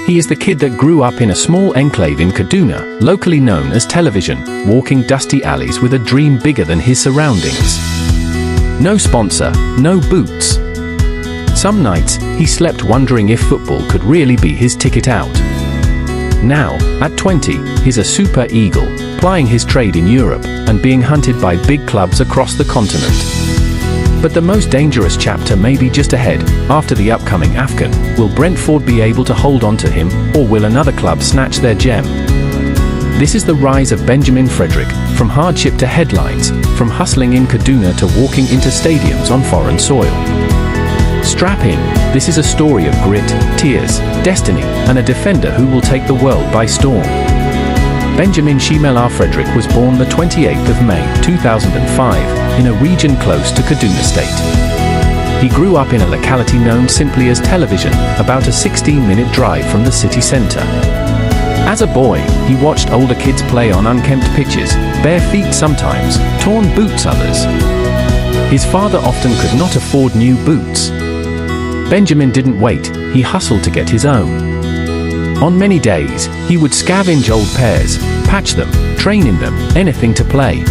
He is the kid that grew up in a small enclave in Kaduna, locally known as Television, walking dusty alleys with a dream bigger than his surroundings. No sponsor, no boots. Some nights, he slept wondering if football could really be his ticket out. Now, at 20, he's a super eagle, plying his trade in Europe and being hunted by big clubs across the continent. But the most dangerous chapter may be just ahead. After the upcoming AFCON, will Brentford be able to hold on to him, or will another club snatch their gem? This is the rise of Benjamin Frederick, from hardship to headlines, from hustling in Kaduna to walking into stadiums on foreign soil. Strap in, this is a story of grit, tears, destiny, and a defender who will take the world by storm. Benjamin Frederick was born the 28th of May 2005 in a region close to Kaduna State. He grew up in a locality known simply as Television, about a 16-minute drive from the city centre. As a boy, he watched older kids play on unkempt pitches, bare feet sometimes, torn boots others. His father often could not afford new boots. Benjamin didn't wait, he hustled to get his own. On many days, he would scavenge old pairs, patch them, train in them, anything to play.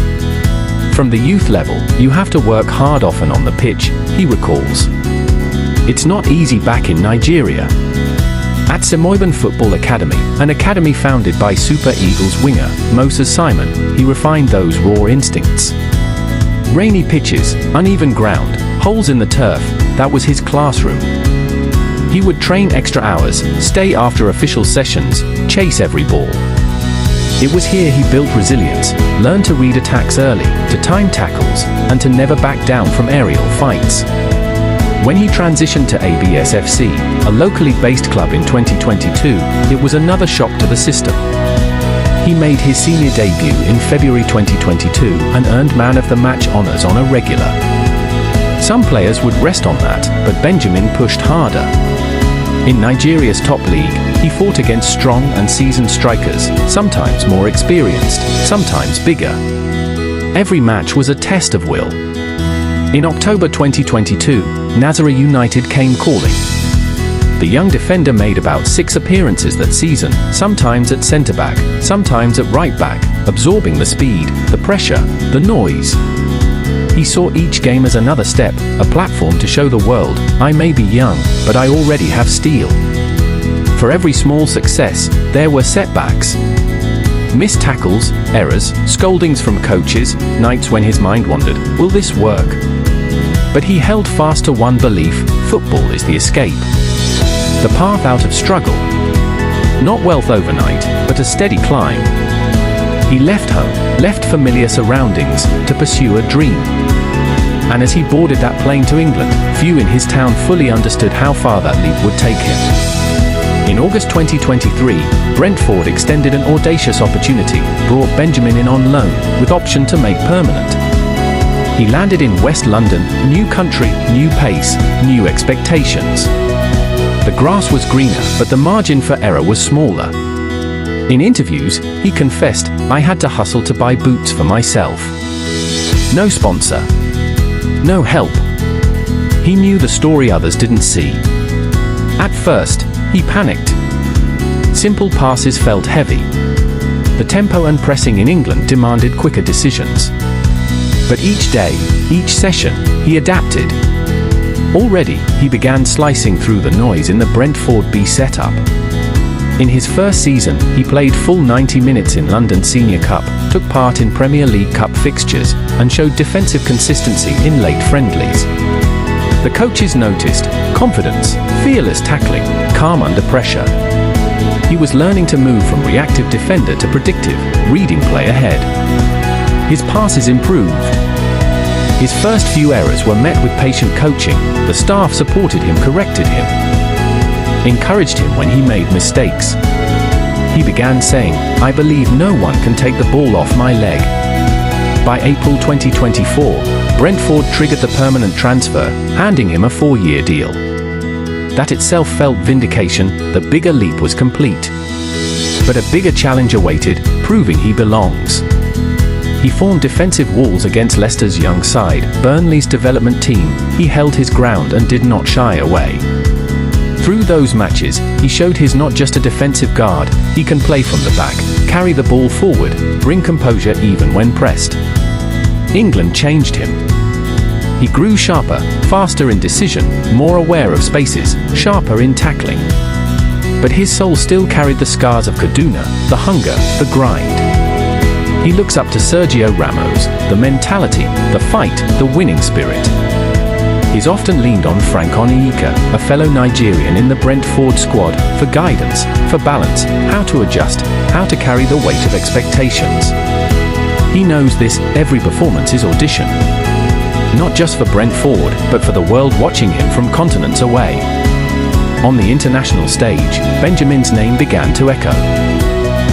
From the youth level, you have to work hard often on the pitch, he recalls. It's not easy back in Nigeria. At Semoiban Football Academy, an academy founded by Super Eagles winger, Moses Simon, he refined those raw instincts. Rainy pitches, uneven ground, holes in the turf, that was his classroom. He would train extra hours, stay after official sessions, chase every ball. It was here he built resilience, learned to read attacks early, to time tackles, and to never back down from aerial fights. When he transitioned to FC, a locally based club in 2022, it was another shock to the system. He made his senior debut in February 2022 and earned Man of the Match honours on a regular. Some players would rest on that, but Benjamin pushed harder. In Nigeria's top league, he fought against strong and seasoned strikers, sometimes more experienced, sometimes bigger. Every match was a test of will. In October 2022, Nazaré United came calling. The young defender made about 6 appearances that season, sometimes at centre-back, sometimes at right-back, absorbing the speed, the pressure, the noise. He saw each game as another step, a platform to show the world, I may be young, but I already have steel. For every small success, there were setbacks. Missed tackles, errors, scoldings from coaches, nights when his mind wandered, will this work? But he held fast to one belief, football is the escape. The path out of struggle. Not wealth overnight, but a steady climb. He left home, left familiar surroundings, to pursue a dream. And as he boarded that plane to England, few in his town fully understood how far that leap would take him. In August 2023, Brentford extended an audacious opportunity, brought Benjamin in on loan, with option to make permanent. He landed in West London, new country, new pace, new expectations. The grass was greener, but the margin for error was smaller. In interviews, he confessed, I had to hustle to buy boots for myself. No sponsor. No help. He knew the story others didn't see. At first, he panicked. Simple passes felt heavy. The tempo and pressing in England demanded quicker decisions. But each day, each session, he adapted. Already, he began slicing through the noise in the Brentford B setup. In his first season, he played full 90 minutes in London Senior Cup, took part in Premier League Cup fixtures, and showed defensive consistency in late friendlies. The coaches noticed confidence, fearless tackling, calm under pressure. He was learning to move from reactive defender to predictive, reading play ahead. His passes improved. His first few errors were met with patient coaching. The staff supported him, corrected him, encouraged him when he made mistakes. He began saying, I believe no one can take the ball off my leg. By April 2024, Brentford triggered the permanent transfer, handing him a 4-year deal. That itself felt vindication, the bigger leap was complete. But a bigger challenge awaited, proving he belongs. He formed defensive walls against Leicester's young side, Burnley's development team. He held his ground and did not shy away. Through those matches, he showed he's not just a defensive guard, he can play from the back, carry the ball forward, bring composure even when pressed. England changed him. He grew sharper, faster in decision, more aware of spaces, sharper in tackling. But his soul still carried the scars of Kaduna, the hunger, the grind. He looks up to Sergio Ramos, the mentality, the fight, the winning spirit. He's often leaned on Frank Onyeka, a fellow Nigerian in the Brentford squad, for guidance, for balance, how to adjust, how to carry the weight of expectations. He knows this, every performance is audition. Not just for Brentford, but for the world watching him from continents away. On the international stage, Benjamin's name began to echo.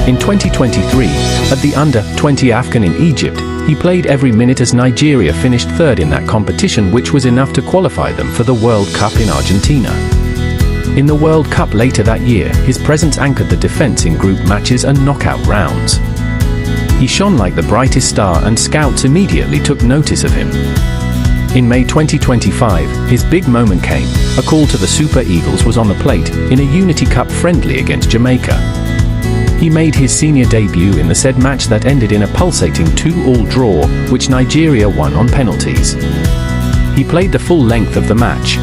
In 2023, at the Under-20 AFCON in Egypt, he played every minute as Nigeria finished third in that competition, which was enough to qualify them for the World Cup in Argentina. In the World Cup later that year, his presence anchored the defense in group matches and knockout rounds. He shone like the brightest star, and scouts immediately took notice of him. In May 2025, his big moment came. A call to the Super Eagles was on the plate, in a Unity Cup friendly against Jamaica. He made his senior debut in the said match that ended in a pulsating 2-2 draw, which Nigeria won on penalties. He played the full length of the match.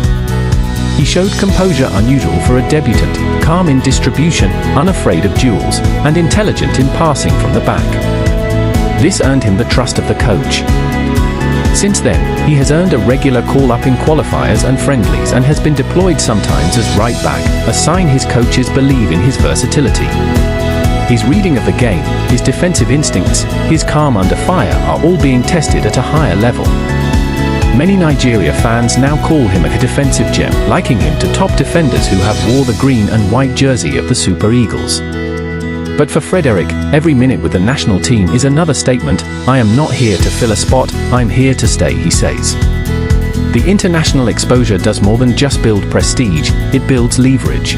He showed composure unusual for a debutant, calm in distribution, unafraid of duels, and intelligent in passing from the back. This earned him the trust of the coach. Since then, he has earned a regular call-up in qualifiers and friendlies, and has been deployed sometimes as right back, a sign his coaches believe in his versatility. His reading of the game, his defensive instincts, his calm under fire are all being tested at a higher level. Many Nigeria fans now call him a defensive gem, liking him to top defenders who have wore the green and white jersey of the Super Eagles. But for Frederick, every minute with the national team is another statement. I am not here to fill a spot, I'm here to stay, he says. The international exposure does more than just build prestige, it builds leverage.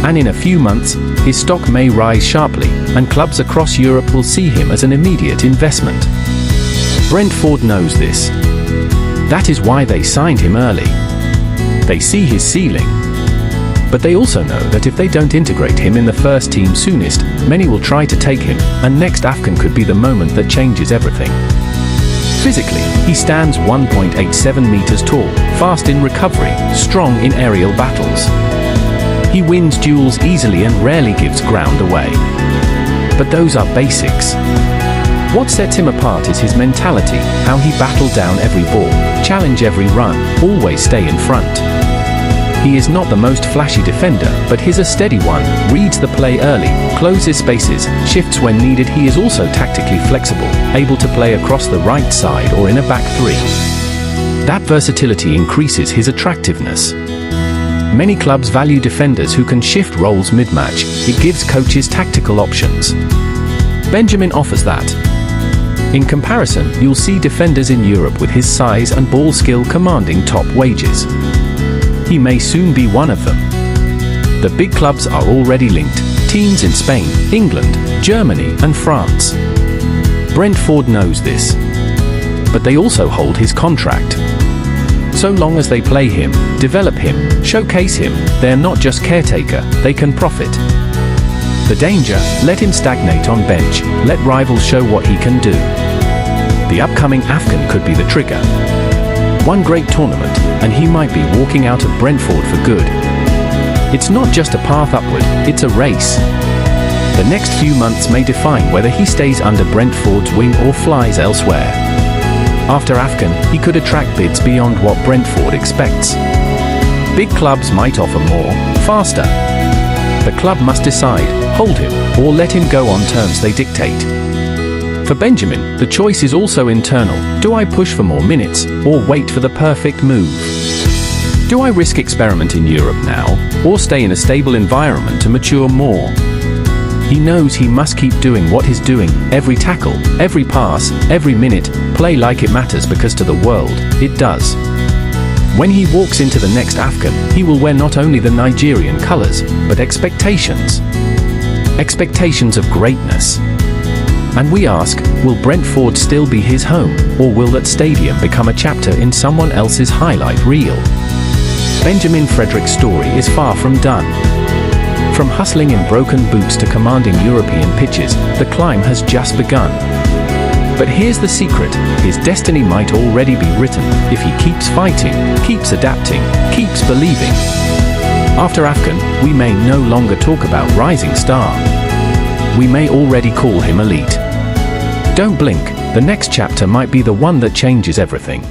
And in a few months, his stock may rise sharply, and clubs across Europe will see him as an immediate investment. Brentford knows this. That is why they signed him early. They see his ceiling. But they also know that if they don't integrate him in the first team soonest, many will try to take him, and next AFCON could be the moment that changes everything. Physically, he stands 1.87 meters tall, fast in recovery, strong in aerial battles. He wins duels easily and rarely gives ground away. But those are basics. What sets him apart is his mentality, how he battled down every ball, challenge every run, always stay in front. He is not the most flashy defender, but he's a steady one, reads the play early, closes spaces, shifts when needed. He is also tactically flexible, able to play across the right side or in a back three. That versatility increases his attractiveness. Many clubs value defenders who can shift roles mid-match. It gives coaches tactical options. Benjamin offers that. In comparison, you'll see defenders in Europe with his size and ball skill commanding top wages. He may soon be one of them. The big clubs are already linked, teams in Spain, England, Germany, and France. Brentford knows this. But they also hold his contract. So long as they play him, develop him, showcase him, they're not just caretaker, they can profit. The danger, let him stagnate on bench, let rivals show what he can do. The upcoming AFCON could be the trigger. One great tournament, and he might be walking out of Brentford for good. It's not just a path upward, it's a race. The next few months may define whether he stays under Brentford's wing or flies elsewhere. After AFCON, he could attract bids beyond what Brentford expects. Big clubs might offer more, faster. The club must decide, hold him, or let him go on terms they dictate. For Benjamin, the choice is also internal. Do I push for more minutes, or wait for the perfect move? Do I risk experiment in Europe now, or stay in a stable environment to mature more? He knows he must keep doing what he's doing, every tackle, every pass, every minute, play like it matters, because to the world, it does. When he walks into the next AFCON, he will wear not only the Nigerian colours, but expectations. Expectations of greatness. And we ask, will Brentford still be his home, or will that stadium become a chapter in someone else's highlight reel? Benjamin Frederick's story is far from done. From hustling in broken boots to commanding European pitches, the climb has just begun. But here's the secret: his destiny might already be written if he keeps fighting, keeps adapting, keeps believing. After AFCON, we may no longer talk about rising star. We may already call him elite. Don't blink, the next chapter might be the one that changes everything.